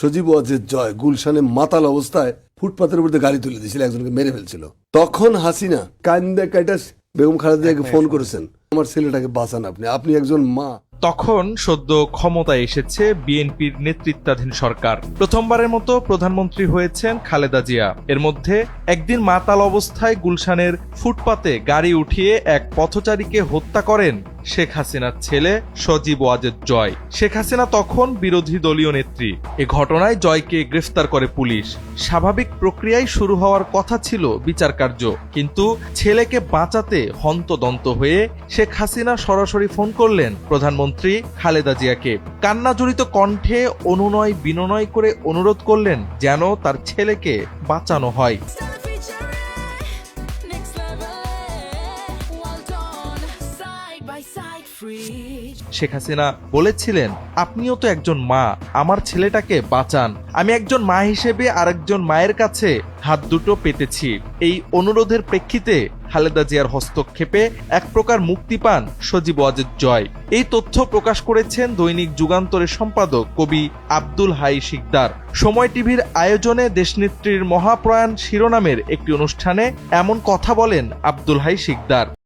সজীব ওয়াজেদ জয় গুলশানে মাতাল অবস্থায় ফুটপাতের উপর গাড়ি তুলে দিয়েছিল, একজনকে মেরে ফেলছিল। তখন হাসিনা কান্দে কাইটা বেগম খালেদাকে ফোন করেছেন, আমার ছেলেটাকে বাঁচান, আপনি একজন মা। তখন সদ্য ক্ষমতায় এসেছে বিএনপির নেতৃত্বাধীন সরকার। প্রথমবারের মতো প্রধানমন্ত্রী হয়েছেন খালেদা জিয়া। এর মধ্যে একদিন মাতাল অবস্থায় গুলশানের ফুটপাতে গাড়ি উঠিয়ে এক পথচারীকে হত্যা করেন শেখ হাসিনার ছেলে সজীব ওয়াজেদ জয়। শেখ হাসিনা তখন বিরোধী দলীয় নেত্রী। এ ঘটনায় জয়কে গ্রেফতার করে পুলিশ। স্বাভাবিক প্রক্রিয়ায় শুরু হওয়ার কথা ছিল বিচার কার্য, কিন্তু ছেলেকে বাঁচাতে হন্তদন্ত হয়ে শেখ হাসিনা সরাসরি ফোন করলেন প্রধানমন্ত্রী খালেদা জিয়াকে। কান্নাজড়িত কণ্ঠে অনুনয় বিনয় করে অনুরোধ করলেন যেন তার ছেলেকে বাঁচানো হয়। শেখ হাসিনা বলেছিলেন, আপনিও তো একজন মা, আমার ছেলেটাকে বাঁচান। আমি একজন মা হিসেবে আরেকজন মায়ের কাছে হাত দুটো পেতেছি। এই অনুরোধের প্রেক্ষিতে খালেদা জিয়ার হস্তক্ষেপে এক প্রকার মুক্তি পান সজীব ওয়াজেদ জয়। এই তথ্য প্রকাশ করেছেন দৈনিক যুগান্তরের সম্পাদক কবি আব্দুল হাই শিকদার। সময় টিভির আয়োজনে দেশনেত্রীর মহাপ্রয়াণ শিরোনামের একটি অনুষ্ঠানে এমন কথা বলেন আব্দুল হাই শিকদার।